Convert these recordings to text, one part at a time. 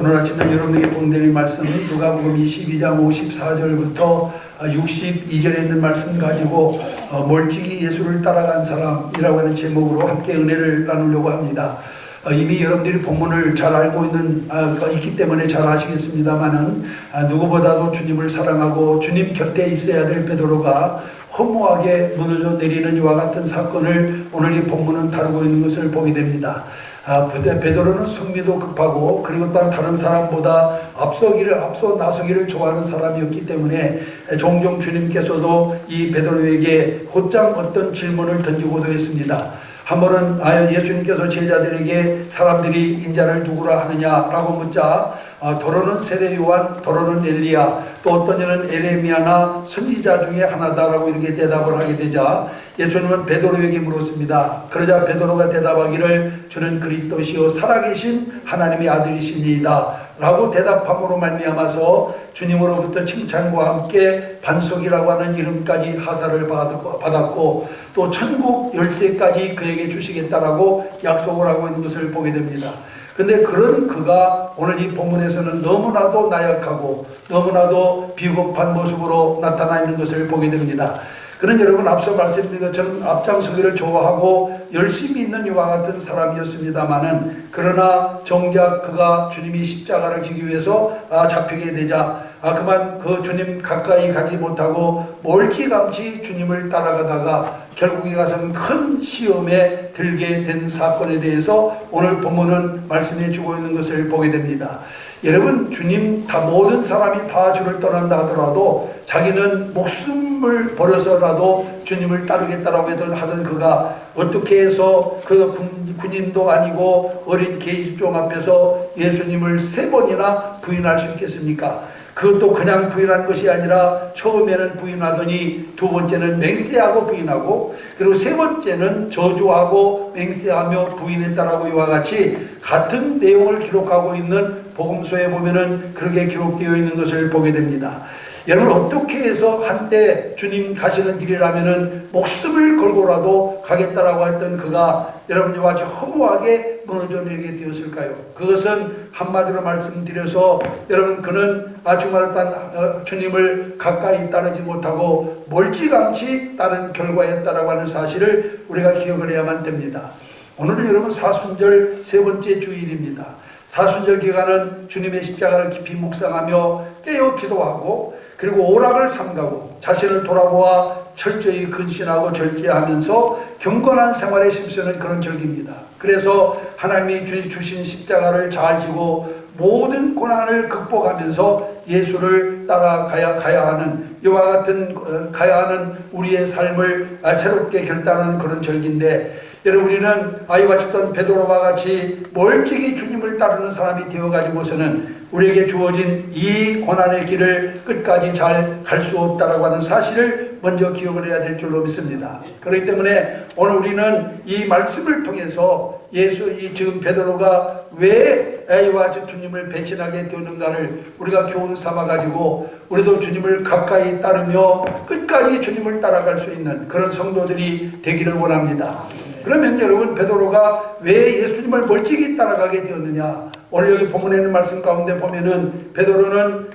오늘 아침에 여러분에게 본드릴 말씀은 누가복음 22장 54절부터 62절에 있는 말씀 가지고 멀찍이 예수를 따라간 사람이라고 하는 제목으로 함께 은혜를 나누려고 합니다. 이미 여러분들이 본문을 잘 알고 있기 때문에 잘 아시겠습니다만은 누구보다도 주님을 사랑하고 주님 곁에 있어야 될 베드로가 허무하게 무너져 내리는 이와 같은 사건을 오늘 이 본문은 다루고 있는 것을 보게 됩니다. 베드로는 성미도 급하고 그리고 또한 다른 사람보다 앞서 나서기를 좋아하는 사람이었기 때문에 종종 주님께서도 이 베드로에게 곧장 어떤 질문을 던지고도 했습니다. 한 번은 예수님께서 제자들에게 사람들이 인자를 누구라 하느냐라고 묻자 더러는 세례 요한, 더러는 엘리야, 또 어떤 이는 에레미야나 선지자 중에 하나다라고 이렇게 대답을 하게 되자 예수님은 베드로에게 물었습니다. 그러자 베드로가 대답하기를 주는 그리스도시요 살아계신 하나님의 아들이시니이다 라고 대답함으로 말미암아서 주님으로부터 칭찬과 함께 반석이라고 하는 이름까지 하사를 받았고 또 천국 열쇠까지 그에게 주시겠다라고 약속을 하고 있는 것을 보게 됩니다. 근데 그런 그가 오늘 이 본문에서는 너무나도 나약하고 너무나도 비겁한 모습으로 나타나 있는 것을 보게 됩니다. 그는 여러분 앞서 말씀드린 것처럼 앞장서기를 좋아하고 열심히 있는 이와 같은 사람이었습니다마는 그러나 정작 그가 주님이 십자가를 지기 위해서 잡히게 되자 그만 그 주님 가까이 가지 못하고 멀찌감치 주님을 따라가다가 결국에 가서는 큰 시험에 들게 된 사건에 대해서 오늘 본문은 말씀해 주고 있는 것을 보게 됩니다. 여러분 주님 모든 사람이 다 주를 떠난다 하더라도 자기는 목숨을 버려서라도 주님을 따르겠다라고 하던 그가 어떻게 해서 그 군인도 아니고 어린 계집종 앞에서 예수님을 3번이나 부인할 수 있겠습니까? 그것도 그냥 부인한 것이 아니라 처음에는 부인하더니 두 번째는 맹세하고 부인하고 그리고 세 번째는 저주하고 맹세하며 부인했다라고 이와 같이 같은 내용을 기록하고 있는 복음서에 보면은 그렇게 기록되어 있는 것을 보게 됩니다. 여러분 어떻게 해서 한때 주님 가시는 길이라면은 목숨을 걸고라도 가겠다라고 했던 그가 여러분과 아주 허무하게 무너져 내리게 되었을까요? 그것은 한마디로 말씀드려서 여러분 그는 정말 주님을 가까이 따르지 못하고 멀찌감치 따른 결과였다라고 하는 사실을 우리가 기억을 해야만 됩니다. 오늘은 여러분 사순절 3번째 주일입니다. 사순절 기간은 주님의 십자가를 깊이 묵상하며 깨어 기도하고 그리고 오락을 삼가고 자신을 돌아보아 철저히 근신하고 절제하면서 경건한 생활에 힘쓰는 그런 절기입니다. 그래서 하나님이 주신 십자가를 잘 지고 모든 고난을 극복하면서 예수를 따라가야 하는 이와 같은 가야 하는 우리의 삶을 새롭게 결단하는 그런 절기인데 여러분 우리는 아이와 쳤던 베드로와 같이 멀찍이 주님을 따르는 사람이 되어가지고서는 우리에게 주어진 이 고난의 길을 끝까지 잘 갈 수 없다라고 하는 사실을 먼저 기억을 해야 될 줄로 믿습니다. 그렇기 때문에 오늘 우리는 이 말씀을 통해서 지금 베드로가 왜 아이와 주님을 배신하게 되었는가를 우리가 교훈 삼아가지고 우리도 주님을 가까이 따르며 끝까지 주님을 따라갈 수 있는 그런 성도들이 되기를 원합니다. 그러면 여러분 베드로가 왜 예수님을 멀찍이 따라가게 되었느냐? 오늘 여기 본문에 있는 말씀 가운데 보면은 베드로는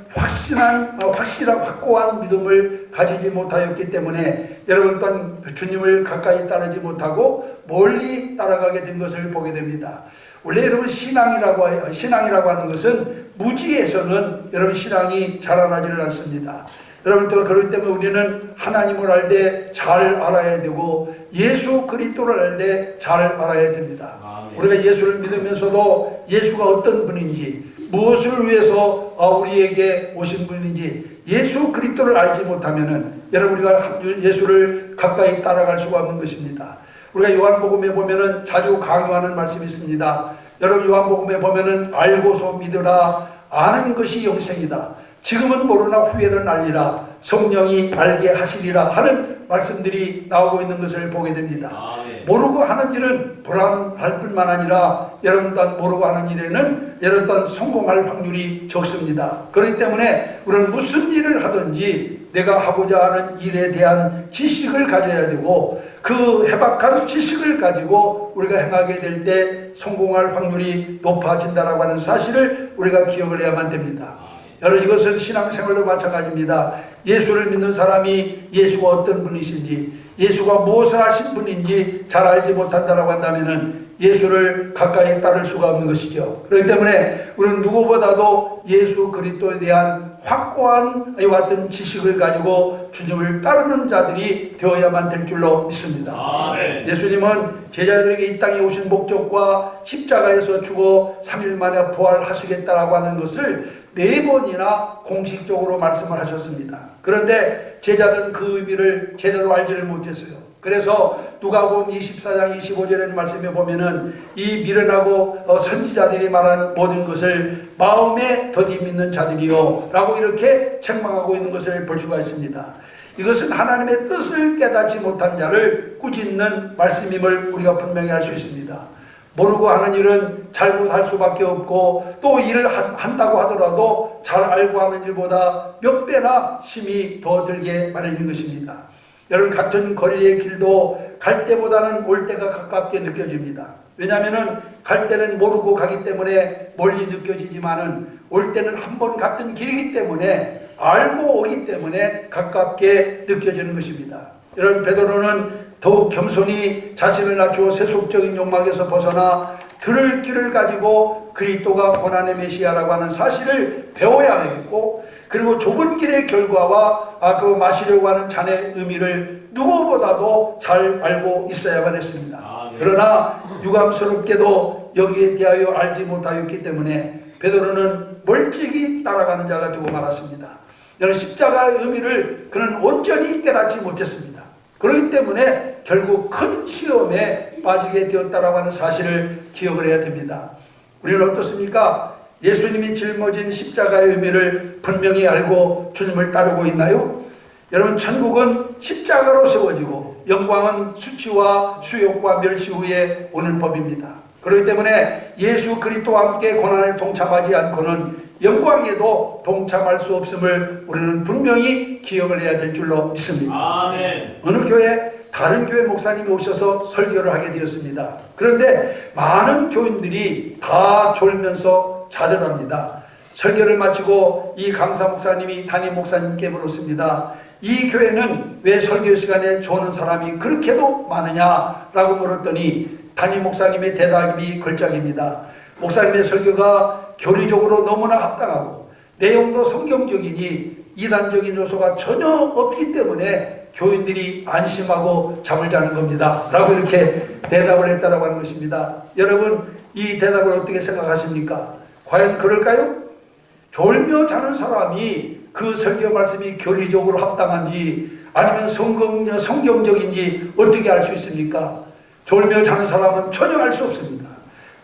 확고한 믿음을 가지지 못하였기 때문에 여러분 또한 주님을 가까이 따르지 못하고 멀리 따라가게 된 것을 보게 됩니다. 원래 여러분 신앙이라고 하는 것은 무지에서는 여러분 신앙이 자라나지를 않습니다. 여러분 또 그렇기 때문에 우리는 하나님을 알 때 잘 알아야 되고 예수 그리스도를 알 때 잘 알아야 됩니다. 우리가 예수를 믿으면서도 예수가 어떤 분인지 무엇을 위해서 우리에게 오신 분인지 예수 그리스도를 알지 못하면은 여러분 우리가 예수를 가까이 따라갈 수가 없는 것입니다. 우리가 요한복음에 보면은 자주 강조하는 말씀이 있습니다. 여러분 요한복음에 보면은 알고서 믿으라 아는 것이 영생이다. 지금은 모르나 후에는 알리라 성령이 알게 하시리라 하는 말씀들이 나오고 있는 것을 보게 됩니다. 모르고 하는 일은 불안할 뿐만 아니라 여러분 또한 모르고 하는 일에는 여러분 또한 성공할 확률이 적습니다. 그렇기 때문에 우리는 무슨 일을 하든지 내가 하고자 하는 일에 대한 지식을 가져야 되고 그 해박한 지식을 가지고 우리가 행하게 될 때 성공할 확률이 높아진다라고 하는 사실을 우리가 기억을 해야만 됩니다. 여러분, 이것은 신앙생활도 마찬가지입니다. 예수를 믿는 사람이 예수가 어떤 분이신지, 예수가 무엇을 하신 분인지 잘 알지 못한다라고 한다면은 예수를 가까이 따를 수가 없는 것이죠. 그렇기 때문에 우리는 누구보다도 예수 그리스도에 대한 확고한 이와 같은 지식을 가지고 주님을 따르는 자들이 되어야만 될 줄로 믿습니다. 아멘. 예수님은 제자들에게 이 땅에 오신 목적과 십자가에서 죽어 3일 만에 부활하시겠다라고 하는 것을 4번이나 공식적으로 말씀을 하셨습니다. 그런데 제자들은 그 의미를 제대로 알지를 못했어요. 그래서 누가복음 24장 25절의 말씀에 보면은 이 미련하고 선지자들이 말한 모든 것을 마음에 더디 믿는 자들이요 라고 이렇게 책망하고 있는 것을 볼 수가 있습니다. 이것은 하나님의 뜻을 깨닫지 못한 자를 꾸짖는 말씀임을 우리가 분명히 알 수 있습니다. 모르고 하는 일은 잘못할 수밖에 없고 또 일을 한다고 하더라도 잘 알고 하는 일보다 몇 배나 힘이 더 들게 마련인 것입니다. 여러분, 같은 거리의 길도 갈 때보다는 올 때가 가깝게 느껴집니다. 왜냐하면 갈 때는 모르고 가기 때문에 멀리 느껴지지만은 올 때는 한 번 같은 길이기 때문에 알고 오기 때문에 가깝게 느껴지는 것입니다. 여러분, 베드로는 더욱 겸손히 자신을 낮추어 세속적인 욕망에서 벗어나 들을 길을 가지고 그리스도가 고난의 메시아라고 하는 사실을 배워야 하겠고, 그리고 좁은 길의 결과와 그 마시려고 하는 잔의 의미를 누구보다도 잘 알고 있어야만 했습니다. 그러나 유감스럽게도 여기에 대하여 알지 못하였기 때문에 베드로는 멀찍이 따라가는 자가 되고 말았습니다. 여러분, 십자가의 의미를 그는 온전히 깨닫지 못했습니다. 그렇기 때문에 결국 큰 시험에 빠지게 되었다라고 하는 사실을 기억을 해야 됩니다. 우리는 어떻습니까? 예수님이 짊어진 십자가의 의미를 분명히 알고 주님을 따르고 있나요? 여러분, 천국은 십자가로 세워지고 영광은 수치와 수욕과 멸시 후에 오는 법입니다. 그렇기 때문에 예수 그리스도와 함께 고난에 동참하지 않고는 영광에도 동참할 수 없음을 우리는 분명히 기억을 해야 될 줄로 믿습니다. 아멘. 어느 교회, 다른 교회 목사님이 오셔서 설교를 하게 되었습니다. 그런데 많은 교인들이 다 졸면서 자더랍니다. 설교를 마치고 이 강사 목사님이 담임 목사님께 물었습니다. 이 교회는 왜 설교 시간에 조는 사람이 그렇게도 많으냐라고 물었더니 담임 목사님의 대답이 걸작입니다. 목사님의 설교가 교리적으로 너무나 합당하고 내용도 성경적이니 이단적인 요소가 전혀 없기 때문에 교인들이 안심하고 잠을 자는 겁니다 라고 이렇게 대답을 했다고 하는 것입니다. 여러분, 이 대답을 어떻게 생각하십니까? 과연 그럴까요? 졸며 자는 사람이 그 설교 말씀이 교리적으로 합당한지 아니면 성경적인지 어떻게 알 수 있습니까? 졸며 자는 사람은 전혀 알 수 없습니다.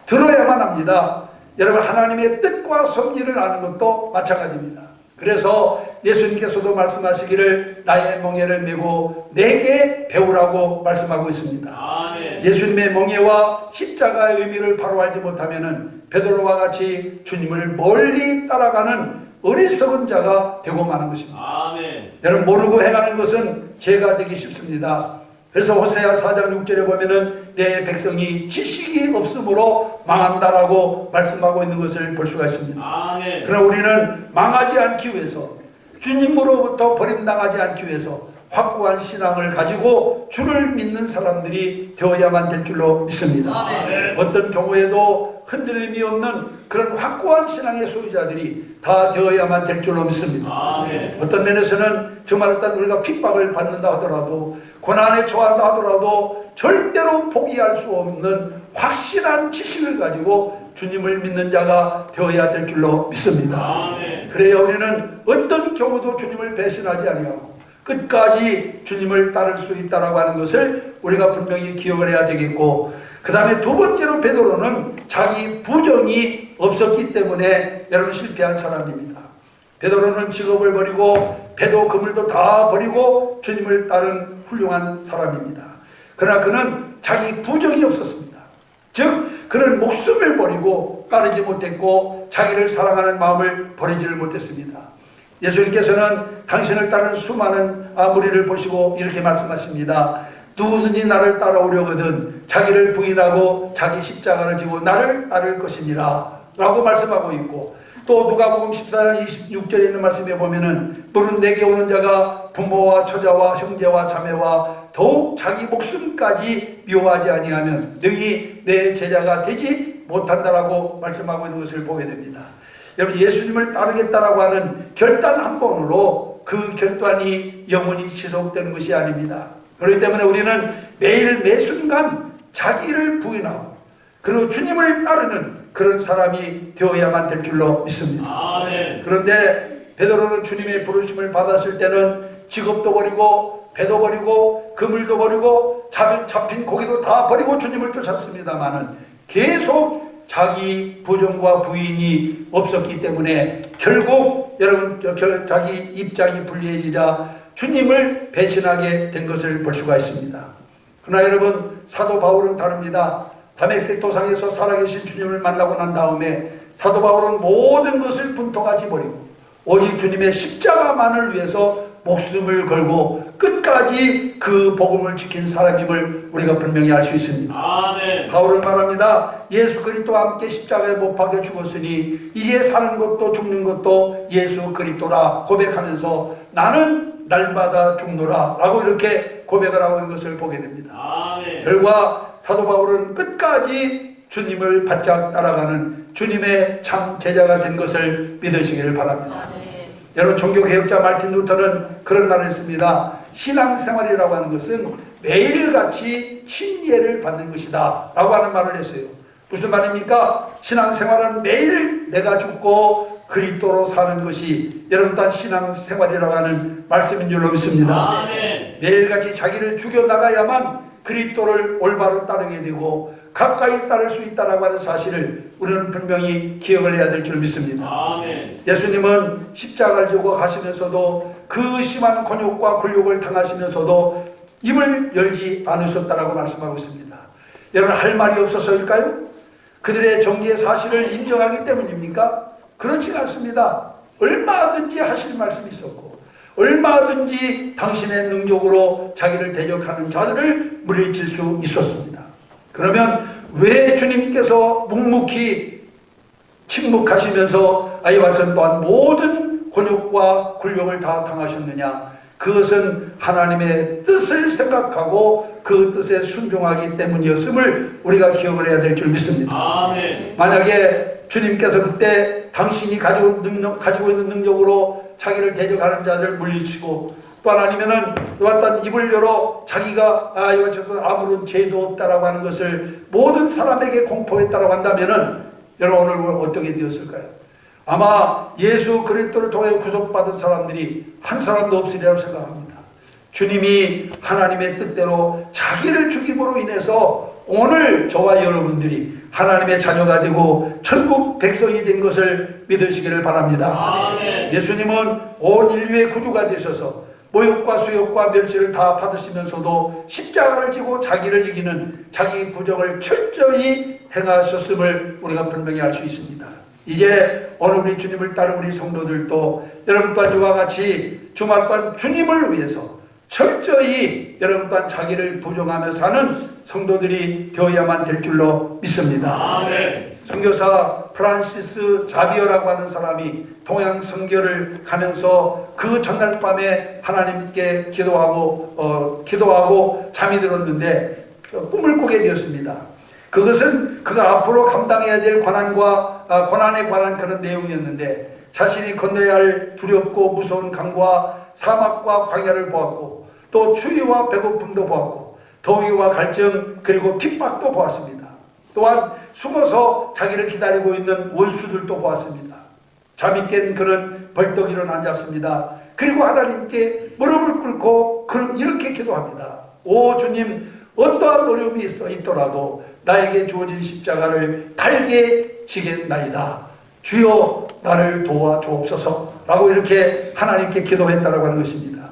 들어야만 합니다. 여러분, 하나님의 뜻과 섭리를 아는 것도 마찬가지입니다. 그래서 예수님께서도 말씀하시기를 나의 멍에를 메고 내게 배우라고 말씀하고 있습니다. 아멘. 예수님의 멍에와 십자가의 의미를 바로 알지 못하면은 베드로와 같이 주님을 멀리 따라가는 어리석은 자가 되고 마는 것입니다. 아멘. 여러분, 모르고 행하는 것은 죄가 되기 쉽습니다. 그래서 호세아 4장 6절에 보면은 내 백성이 지식이 없으므로 망한다라고 말씀하고 있는 것을 볼 수가 있습니다. 아멘. 그러나 우리는 망하지 않기 위해서, 주님으로부터 버림당하지 않기 위해서 확고한 신앙을 가지고 주를 믿는 사람들이 되어야만 될 줄로 믿습니다. 아멘. 어떤 경우에도 흔들림이 없는 그런 확고한 신앙의 소유자들이 다 되어야만 될 줄로 믿습니다. 아멘. 어떤 면에서는 정말 어떤 우리가 핍박을 받는다 하더라도, 고난에 처한다 하더라도 절대로 포기할 수 없는 확실한 지식을 가지고 주님을 믿는 자가 되어야 될 줄로 믿습니다. 아멘. 그래야 우리는 어떤 경우도 주님을 배신하지 아니하고 끝까지 주님을 따를 수 있다라고 하는 것을 우리가 분명히 기억을 해야 되겠고, 그 다음에 두 번째로 베드로는 자기 부정이 없었기 때문에 여러분 실패한 사람입니다. 베드로는 직업을 버리고 배도 그물도 다 버리고 주님을 따른 훌륭한 사람입니다. 그러나 그는 자기 부정이 없었습니다. 즉 그는 목숨을 버리고 따르지 못했고 자기를 사랑하는 마음을 버리지를 못했습니다. 예수님께서는 당신을 따르는 수많은 무리를 보시고 이렇게 말씀하십니다. 누구든지 나를 따라오려거든 자기를 부인하고 자기 십자가를 지고 나를 따를 것이니라 라고 말씀하고 있고, 또 누가복음 14장 26절에 있는 말씀에 보면은 너는 내게 오는 자가 부모와 처자와 형제와 자매와 더욱 자기 목숨까지 미워하지 아니하면 능히 내 제자가 되지 못한다라고 말씀하고 있는 것을 보게 됩니다. 여러분, 예수님을 따르겠다라고 하는 결단 한 번으로 그 결단이 영원히 지속되는 것이 아닙니다. 그렇기 때문에 우리는 매일 매순간 자기를 부인하고 그리고 주님을 따르는 그런 사람이 되어야만 될 줄로 믿습니다. 아멘. 그런데 베드로는 주님의 부르심을 받았을 때는 직업도 버리고 배도 버리고 그물도 버리고 잡힌 고기도 다 버리고 주님을 쫓았습니다마는 계속 자기 부정과 부인이 없었기 때문에 결국 여러분 자기 입장이 불리해지자 주님을 배신하게 된 것을 볼 수가 있습니다. 그러나 여러분, 사도 바울은 다릅니다. 다메섹 도상에서 살아계신 주님을 만나고 난 다음에 사도 바울은 모든 것을 분통하지 버리고 오직 주님의 십자가만을 위해서 목숨을 걸고 끝까지 그 복음을 지킨 사람임을 우리가 분명히 알 수 있습니다. 아멘. 바울은 말합니다. 예수 그리스도와 함께 십자가에 못 박혀 죽었으니 이제 사는 것도 죽는 것도 예수 그리스도라 고백하면서 나는 날마다 죽노라 라고 이렇게 고백을 하고 있는 것을 보게 됩니다. 아멘. 결과 사도 바울은 끝까지 주님을 바짝 따라가는 주님의 참 제자가 된 것을 믿으시기를 바랍니다. 아멘. 여러분, 종교개혁자 마르틴 루터는 그런 말을 했습니다. 신앙생활이라고 하는 것은 매일같이 침례를 받는 것이다 라고 하는 말을 했어요. 무슨 말입니까? 신앙생활은 매일 내가 죽고 그리스도로 사는 것이 여러분 또한 신앙생활이라고 하는 말씀인 줄로 믿습니다. 아멘. 매일같이 자기를 죽여나가야만 그리스도를 올바로 따르게 되고 가까이 따를 수 있다라고 하는 사실을 우리는 분명히 기억을 해야 될 줄 믿습니다. 아멘. 예수님은 십자가를 지고 가시면서도 그 심한 곤욕과 굴욕을 당하시면서도 입을 열지 않으셨다라고 말씀하고 있습니다. 여러분, 할 말이 없어서일까요? 그들의 정죄의 사실을 인정하기 때문입니까? 그렇지 않습니다. 얼마든지 하실 말씀이 있었고 얼마든지 당신의 능력으로 자기를 대적하는 자들을 물리칠 수 있었습니다. 그러면 왜 주님께서 묵묵히 침묵하시면서 이와 같은 또한 모든 곤욕과 굴욕을 다 당하셨느냐? 그것은 하나님의 뜻을 생각하고 그 뜻에 순종하기 때문이었음을 우리가 기억을 해야 될 줄 믿습니다. 아멘. 만약에 주님께서 그때 당신이 가지고 있는 능력으로 자기를 대적하는 자들을 물리치고 또 아니면은 어떤 입을 열어 자기가 아무런 죄도 없다라고 하는 것을 모든 사람에게 공포했다라고 한다면은 여러분 오늘 어떻게 되었을까요? 아마 예수 그리스도를 통해 구속받은 사람들이 한 사람도 없으리라고 생각합니다. 주님이 하나님의 뜻대로 자기를 죽임으로 인해서 오늘 저와 여러분들이 하나님의 자녀가 되고 천국 백성이 된 것을 믿으시기를 바랍니다. 아멘. 예수님은 온 인류의 구주가 되셔서 모욕과 수욕과 멸시를 다 받으시면서도 십자가를 지고 자기를 이기는 자기 부정을 철저히 행하셨음을 우리가 분명히 알 수 있습니다. 이제 오늘 우리 주님을 따른 우리 성도들도 여러분 또한 이와 같이 주말 또한 주님을 위해서 철저히 여러분 또한 자기를 부정하며 사는 성도들이 되어야만 될 줄로 믿습니다. 아멘. 선교사 프란시스 자비어라고 하는 사람이 동양 선교를 가면서 그 전날 밤에 하나님께 기도하고 잠이 들었는데 꿈을 꾸게 되었습니다. 그것은 그가 앞으로 감당해야 될 고난에 관한 그런 내용이었는데 자신이 건너야 할 두렵고 무서운 강과 사막과 광야를 보았고 또 추위와 배고픔도 보았고 더위와 갈증 그리고 핍박도 보았습니다. 또한 숨어서 자기를 기다리고 있는 원수들도 보았습니다. 잠이 깬 그는 벌떡 일어나 앉았습니다. 그리고 하나님께 무릎을 꿇고 이렇게 기도합니다. 오 주님, 어떠한 어려움이 있더라도 나에게 주어진 십자가를 달게 지겠나이다. 주여 나를 도와주옵소서 라고 이렇게 하나님께 기도했다라고 하는 것입니다.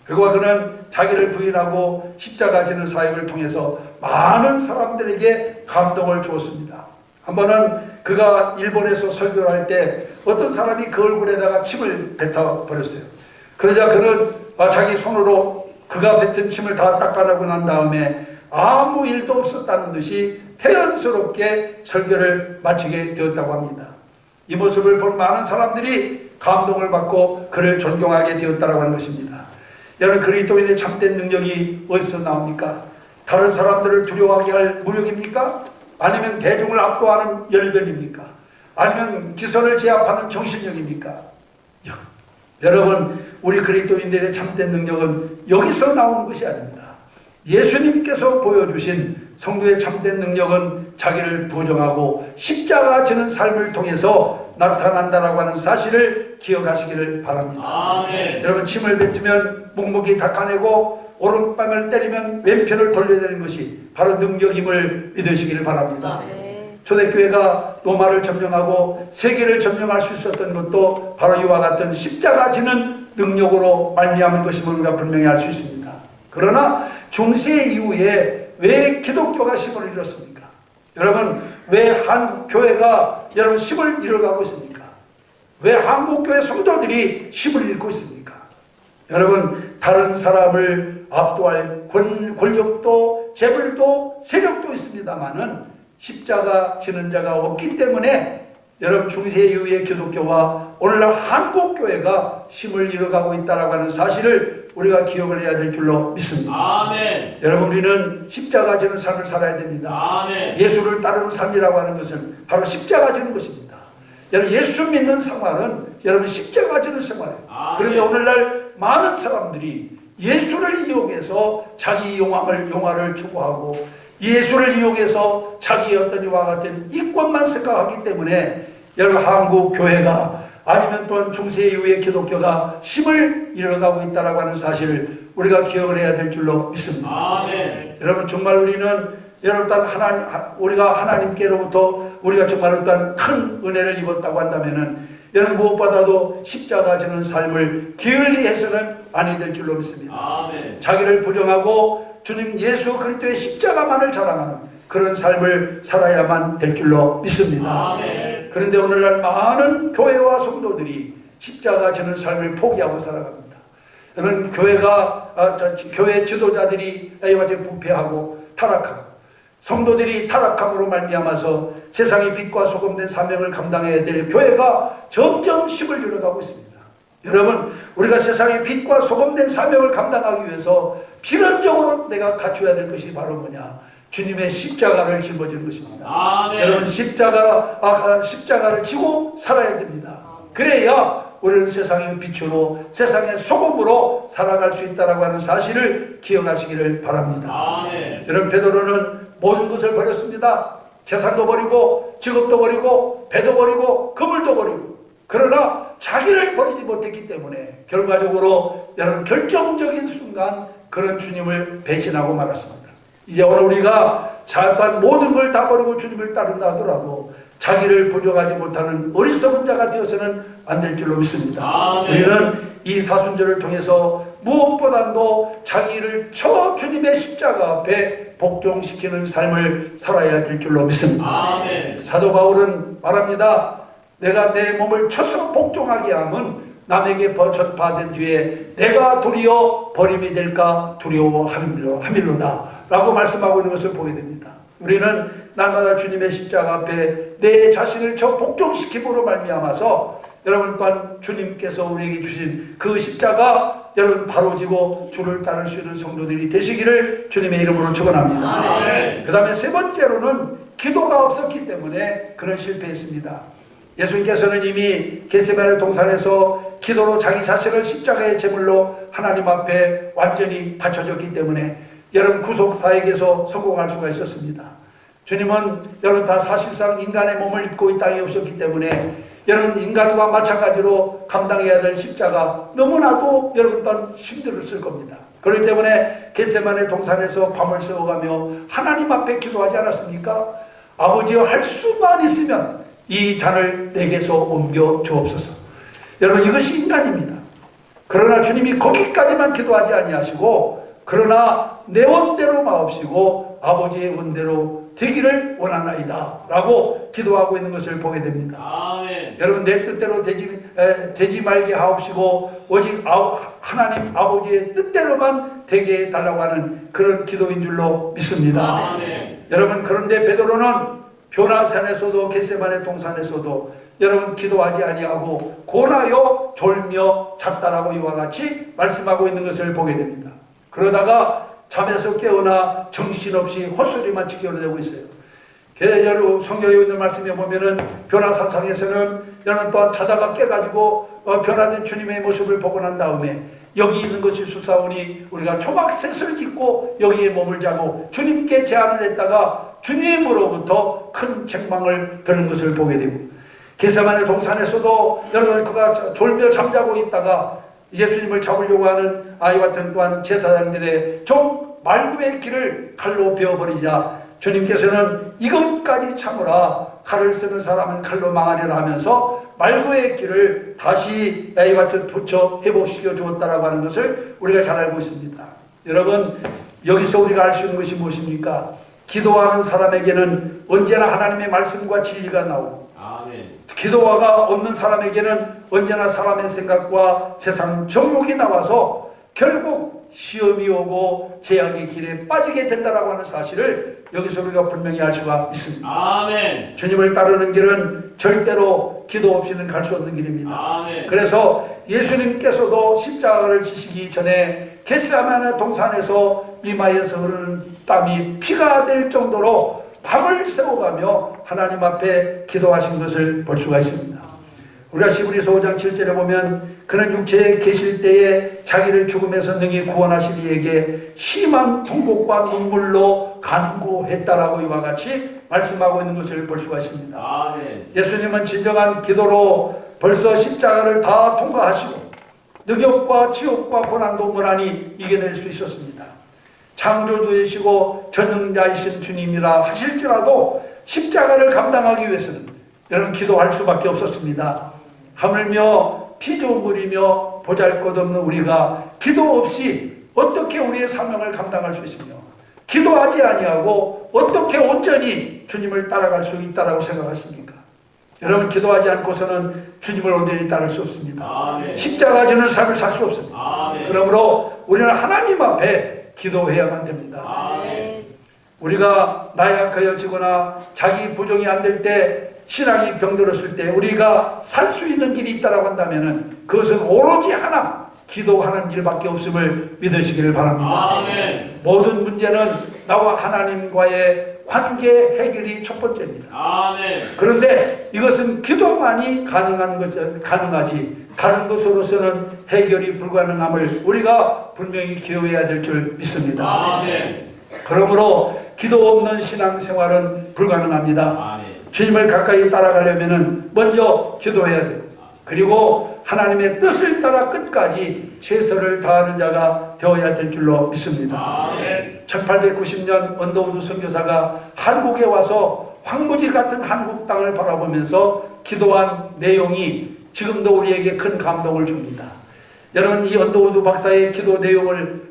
그리고 그는 자기를 부인하고 십자가 지는 사역을 통해서 많은 사람들에게 감동을 주었습니다. 한 번은 그가 일본에서 설교를 할 때 어떤 사람이 그 얼굴에다가 침을 뱉어 버렸어요. 그러자 그는 자기 손으로 그가 뱉은 침을 다 닦아내고 난 다음에 아무 일도 없었다는 듯이 태연스럽게 설교를 마치게 되었다고 합니다. 이 모습을 본 많은 사람들이 감동을 받고 그를 존경하게 되었다고 하는 것입니다. 여러분, 그리스도인의 참된 능력이 어디서 나옵니까? 다른 사람들을 두려워하게 할 무력입니까? 아니면 대중을 압도하는 열변입니까? 아니면 기선을 제압하는 정신력입니까? 여러분, 우리 그리스도인들의 참된 능력은 여기서 나오는 것이 아닙니다. 예수님께서 보여주신 성도의 참된 능력은 자기를 부정하고 십자가 지는 삶을 통해서 나타난다라고 하는 사실을 기억하시기를 바랍니다. 아멘. 여러분, 침을 뱉으면 묵묵히 닦아내고 오른뺨을 때리면 왼편을 돌려야 되는 것이 바로 능력임을 믿으시기를 바랍니다. 초대교회가 로마를 점령하고 세계를 점령할 수 있었던 것도 바로 이와 같은 십자가 지는 능력으로 말미암은 것임을 우리가 분명히 알 수 있습니다. 그러나 중세 이후에 왜 기독교가 힘을 잃었습니까? 여러분, 왜 한국 교회가 여러분 힘을 잃어가고 있습니까? 왜 한국 교회 성도들이 힘을 잃고 있습니까? 여러분, 다른 사람을 압도할 권력도 재물도 세력도 있습니다만은 십자가 지는 자가 없기 때문에 여러분, 중세 이후의 기독교와 오늘날 한국 교회가 힘을 잃어가고 있다라고 하는 사실을 우리가 기억을 해야 될 줄로 믿습니다. 아멘. 여러분, 우리는 십자가 지는 삶을 살아야 됩니다. 아멘. 예수를 따르는 삶이라고 하는 것은 바로 십자가 지는 것입니다. 여러분, 예수 믿는 생활은 여러분 십자가 지는 생활이에요. 그런데 오늘날 많은 사람들이 예수를 이용해서 자기 영화를 추구하고 예수를 이용해서 자기의 어떤 이와 같은 이권만 생각하기 때문에 여러분, 한국 교회가 아니면 또한 중세 이후의 기독교가 힘을 잃어가고 있다라고 하는 사실을 우리가 기억을 해야 될 줄로 믿습니다. 아멘. 여러분, 정말 우리는 여러분 우리가 하나님께로부터 우리가 정말 어떤 큰 은혜를 입었다고 한다면은 여러분, 무엇보다도 십자가 지는 삶을 게을리해서는 아니 될 줄로 믿습니다. 아멘. 자기를 부정하고 주님 예수 그리스도의 십자가만을 자랑하는 그런 삶을 살아야만 될 줄로 믿습니다. 아멘. 그런데 오늘날 많은 교회와 성도들이 십자가 지는 삶을 포기하고 살아갑니다. 여러분, 교회 지도자들이 이와 같이 부패하고 타락하고 성도들이 타락함으로 말미암아서 세상의 빛과 소금된 사명을 감당해야 될 교회가 점점 힘을 잃어가고 있습니다. 여러분, 우리가 세상의 빛과 소금된 사명을 감당하기 위해서 필연적으로 내가 갖춰야 될 것이 바로 뭐냐? 주님의 십자가를 짊어지는 것입니다. 아멘. 여러분, 십자가를 지고 살아야 됩니다. 그래야 우리는 세상의 빛으로 세상의 소금으로 살아갈 수 있다고 하는 사실을 기억하시기를 바랍니다. 아멘. 여러분, 베드로는 모든 것을 버렸습니다. 재산도 버리고 직업도 버리고 배도 버리고 그물도 버리고, 그러나 자기를 버리지 못했기 때문에 결과적으로 여러분 결정적인 순간 그런 주님을 배신하고 말았습니다. 이제 오늘 우리가 자단 모든 걸 다 버리고 주님을 따른다 하더라도 자기를 부정하지 못하는 어리석은 자가 되어서는 안 될 줄로 믿습니다. 아멘. 우리는 이 사순절을 통해서 무엇보다도 자기를 저 주님의 십자가 앞에 복종시키는 삶을 살아야 될 줄로 믿습니다. 아멘. 사도 바울은 말합니다. 내가 내 몸을 쳐서 복종하게 함은 남에게 전파된 뒤에 내가 도리어 버림이 될까 두려워함일로다 라고 말씀하고 있는 것을 보게 됩니다. 우리는 날마다 주님의 십자가 앞에 내 자신을 저 복종시킴으로 말미암아서 여러분 또한 주님께서 우리에게 주신 그 십자가 여러분 바로지고 주를 따를 수 있는 성도들이 되시기를 주님의 이름으로 축원합니다. 그 다음에 세 번째로는 기도가 없었기 때문에 그런 실패했습니다. 예수님께서는 이미 겟세마네 동산에서 기도로 자기 자신을 십자가의 제물로 하나님 앞에 완전히 바쳐졌기 때문에 여러분 구속 사역에서 성공할 수가 있었습니다. 주님은 여러분 다 사실상 인간의 몸을 입고 이 땅에 오셨기 때문에 여러분 인간과 마찬가지로 감당해야 될 십자가 너무나도 여러분 또한 힘들었을 겁니다. 그렇기 때문에 겟세마네 동산에서 밤을 새워가며 하나님 앞에 기도하지 않았습니까? 아버지여, 할 수만 있으면 이 잔을 내게서 옮겨 주옵소서. 여러분, 이것이 인간입니다. 그러나 주님이 거기까지만 기도하지 아니하시고 그러나 내 원대로 마옵시고 아버지의 원대로 되기를 원하나이다 라고 기도하고 있는 것을 보게 됩니다. 아멘. 여러분, 내 뜻대로 되지 말게 하옵시고 오직 하나님 아버지의 뜻대로만 되게 해달라고 하는 그런 기도인 줄로 믿습니다. 아멘. 여러분, 그런데 베드로는 변화산에서도 겟세마네 동산에서도 여러분 기도하지 아니하고 고나여 졸며 잤다라고 이와 같이 말씀하고 있는 것을 보게 됩니다. 그러다가 잠에서 깨어나 정신없이 헛소리만 지켜내고 있어요. 여러분, 성경에 있는 말씀에 보면은 변화사상에서는 여러분 또한 자다가 깨가지고 변화된 주님의 모습을 보고 난 다음에 여기 있는 것이 수사오니 우리가 초막셋을 짓고 여기에 몸을 자고 주님께 제안을 했다가 주님으로부터 큰 책망을 들은 것을 보게 되고, 겟세마네 동산에서도 여러분 그가 졸며 잠자고 있다가 예수님을 잡으려고 하는 아이 같은 또한 제사장들의 좀 말굽의 길을 칼로 베어버리자 주님께서는 이것까지 참으라, 칼을 쓰는 사람은 칼로 망하리라 하면서 말구의 길을 다시 아이 같은 붙여 회복시켜 주었다라고 하는 것을 우리가 잘 알고 있습니다. 여러분, 여기서 우리가 알 수 있는 것이 무엇입니까? 기도하는 사람에게는 언제나 하나님의 말씀과 진리가 나오고, 기도화가 없는 사람에게는 언제나 사람의 생각과 세상 정욕이 나와서 결국 시험이 오고 재앙의 길에 빠지게 된다라고 하는 사실을 여기서 우리가 분명히 알 수가 있습니다. 아멘. 주님을 따르는 길은 절대로 기도 없이는 갈 수 없는 길입니다. 아멘. 그래서 예수님께서도 십자가를 지시기 전에 겟세마네 동산에서 이마에서 흐르는 땀이 피가 될 정도로 밤을 새워가며 하나님 앞에 기도하신 것을 볼 수가 있습니다. 우리가 히브리서 5장 7절에 보면 그는 육체에 계실 때에 자기를 죽음에서 능히 구원하실 이에게 심한 통곡과 눈물로 간구했다라고 이와 같이 말씀하고 있는 것을 볼 수가 있습니다. 아멘. 예수님은 진정한 기도로 벌써 십자가를 다 통과하시고 능욕과 지옥과 고난도 무난히 이겨낼 수 있었습니다. 창조주이시고 전능자이신 주님이라 하실지라도 십자가를 감당하기 위해서는 여러분 기도할 수밖에 없었습니다. 하물며 피조물이며 보잘것없는 우리가 기도 없이 어떻게 우리의 사명을 감당할 수 있으며 기도하지 아니하고 어떻게 온전히 주님을 따라갈 수 있다라고 생각하십니까? 여러분, 기도하지 않고서는 주님을 온전히 따를 수 없습니다. 아멘. 십자가 지는 삶을 살 수 없습니다. 아멘. 그러므로 우리는 하나님 앞에 기도해야만 됩니다. 아멘. 우리가 나약하여지거나 자기 부정이 안 될 때, 신앙이 병들었을 때 우리가 살 수 있는 길이 있다고 한다면 그것은 오로지 하나, 기도하는 일밖에 없음을 믿으시기를 바랍니다. 아멘. 모든 문제는 나와 하나님과의 관계 해결이 첫 번째입니다. 아멘. 그런데 이것은 기도만이 가능하지 다른 것으로서는 해결이 불가능함을 우리가 분명히 기억해야 될 줄 믿습니다. 아멘. 그러므로 기도 없는 신앙생활은 불가능합니다. 아멘. 주님을 가까이 따라가려면 먼저 기도해야 돼요. 그리고 하나님의 뜻을 따라 끝까지 최선을 다하는 자가 되어야 될 줄로 믿습니다. 아멘. 1890년 언더우드 선교사가 한국에 와서 황무지 같은 한국 땅을 바라보면서 기도한 내용이 지금도 우리에게 큰 감동을 줍니다. 여러분, 이 언더우드 박사의 기도 내용을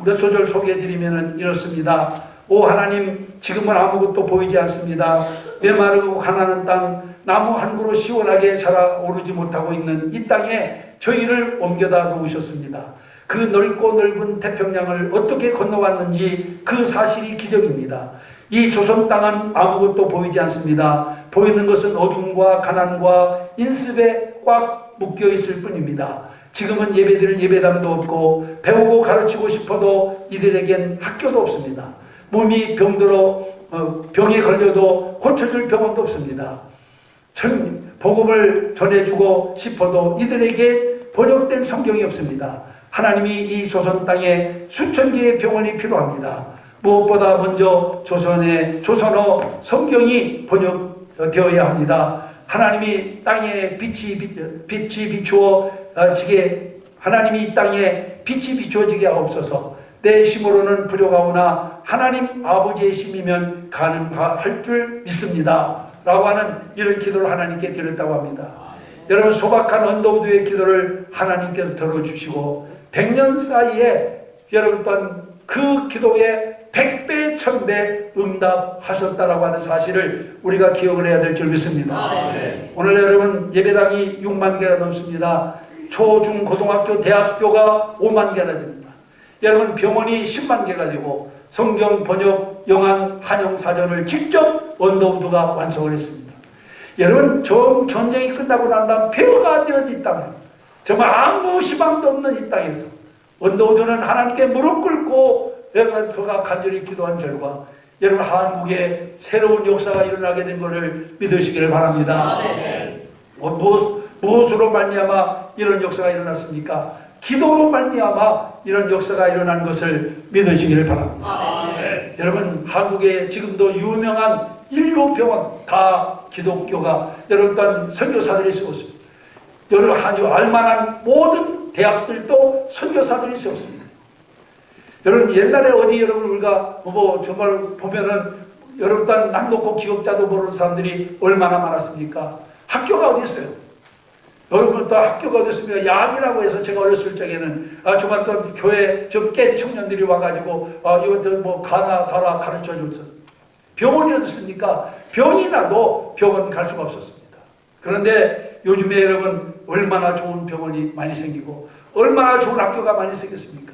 몇 소절 소개해 드리면 이렇습니다. 오 하나님, 지금은 아무것도 보이지 않습니다. 메마르고 가난한 땅, 나무 한 그루 시원하게 자라오르지 못하고 있는 이 땅에 저희를 옮겨다 놓으셨습니다. 그 넓고 넓은 태평양을 어떻게 건너왔는지 그 사실이 기적입니다. 이 조선 땅은 아무것도 보이지 않습니다. 보이는 것은 어둠과 가난과 인습에 꽉 묶여 있을 뿐입니다. 지금은 예배드릴 예배당도 없고 배우고 가르치고 싶어도 이들에겐 학교도 없습니다. 몸이 병에 걸려도 고쳐줄 병원도 없습니다. 복음을 전해주고 싶어도 이들에게 번역된 성경이 없습니다. 하나님이 이 조선 땅에 수천 개의 병원이 필요합니다. 무엇보다 먼저 조선어 성경이 번역되어야 합니다. 하나님이 땅에 빛이 비추어지게, 하나님이 땅에 빛이 비추어지게 하옵소서. 내 힘으로는 부족하오나 하나님 아버지의 힘이면 가능할 줄 믿습니다. 라고 하는 이런 기도를 하나님께 드렸다고 합니다. 여러분, 소박한 언더우드의 기도를 하나님께서 들어주시고 100년 사이에 여러분 또한 그 기도에 100배, 1000배 응답하셨다라고 하는 사실을 우리가 기억을 해야 될 줄 믿습니다. 오늘 여러분 예배당이 6만 개가 넘습니다. 초, 중, 고등학교, 대학교가 5만 개나 됩니다. 여러분 병원이 10만 개가 되고 성경 번역, 영안, 한영 사전을 직접 언더우드가 완성을 했습니다. 여러분 전쟁이 끝나고 난 다음 폐허가 되는 이 땅에 정말 아무 희망도 없는 이 땅에서 언더우드는 하나님께 무릎 ቁ고 여러분 그가 간절히 기도한 결과 여러분 한국에 새로운 역사가 일어나게 된 것을 믿으시기를 바랍니다. 무엇으로 말미암아 이런 역사가 일어났습니까? 기도로 말미암아 이런 역사가 일어난 것을 믿으시기를 바랍니다. 여러분 한국에 지금도 유명한 인류병원 다 기독교가 여러분 또한 선교사들이 세웠습니다. 여러분 알만한 모든 대학들도 선교사들이 세웠습니다. 여러분 옛날에 어디 여러분 우리가 정말 보면은 여러분 또한 남놓고 기억자도 모르는 사람들이 얼마나 많았습니까? 학교가 어디 있어요? 여러분 또 학교가 어디 있습니까? 야학이라고 해서 제가 어렸을 적에는 정말 또 교회 좀 깬 청년들이 와가지고 이것들 뭐 가나 다라 가르쳐 줬어. 병원이 어디 있습니까? 병이 나도 병원 갈 수가 없었습니다. 그런데 요즘에 여러분 얼마나 좋은 병원이 많이 생기고 얼마나 좋은 학교가 많이 생겼습니까?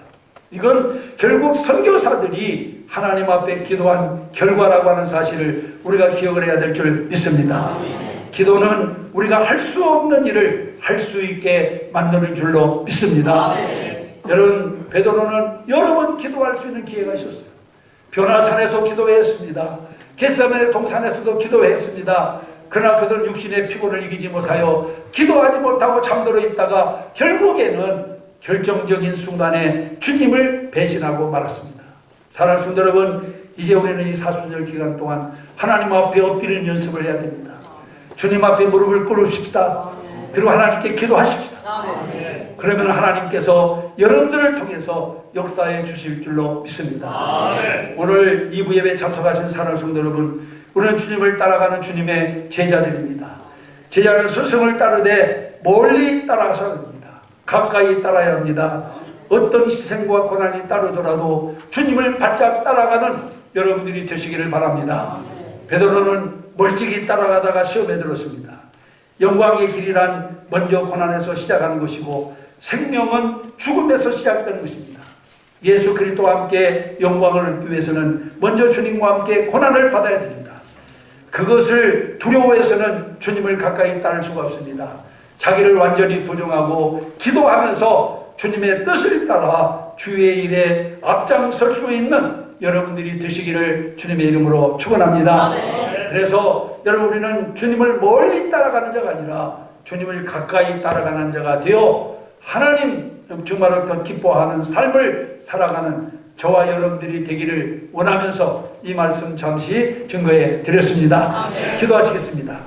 이건 결국 선교사들이 하나님 앞에 기도한 결과라고 하는 사실을 우리가 기억을 해야 될 줄 믿습니다. 기도는 우리가 할 수 없는 일을 할 수 있게 만드는 줄로 믿습니다. 여러분 베드로는 여러 번 기도할 수 있는 기회가 있었어요. 변화산에서 기도했습니다. 겟세마네 동산에서도 기도했습니다. 그러나 그들은 육신의 피곤을 이기지 못하여 기도하지 못하고 잠들어 있다가 결국에는 결정적인 순간에 주님을 배신하고 말았습니다. 사랑하는 성도 여러분, 이제 우리는 이 사순절 기간 동안 하나님 앞에 엎드리는 연습을 해야 됩니다. 주님 앞에 무릎을 꿇으십시다. 그리고 하나님께 기도하십시다. 그러면 하나님께서 여러분들을 통해서 역사해 주실 줄로 믿습니다. 오늘 2부 예배에 참석하신 사랑하는 성도 여러분, 우리는 주님을 따라가는 주님의 제자들입니다. 제자는 스승을 따르되 멀리 따라가서 합니다. 가까이 따라야 합니다. 어떤 희생과 고난이 따르더라도 주님을 바짝 따라가는 여러분들이 되시기를 바랍니다. 베드로는 멀찍이 따라가다가 시험에 들었습니다. 영광의 길이란 먼저 고난에서 시작하는 것이고 생명은 죽음에서 시작되는 것입니다. 예수 그리스도와 함께 영광을 얻기 위해서는 먼저 주님과 함께 고난을 받아야 됩니다. 그것을 두려워해서는 주님을 가까이 따를 수가 없습니다. 자기를 완전히 부정하고 기도하면서 주님의 뜻을 따라 주의 일에 앞장설 수 있는 여러분들이 되시기를 주님의 이름으로 축원합니다. 그래서 여러분 우리는 주님을 멀리 따라가는 자가 아니라 주님을 가까이 따라가는 자가 되어 하나님 정말 어떤 기뻐하는 삶을 살아가는 저와 여러분들이 되기를 원하면서 이 말씀 잠시 증거해 드렸습니다. 기도하시겠습니다.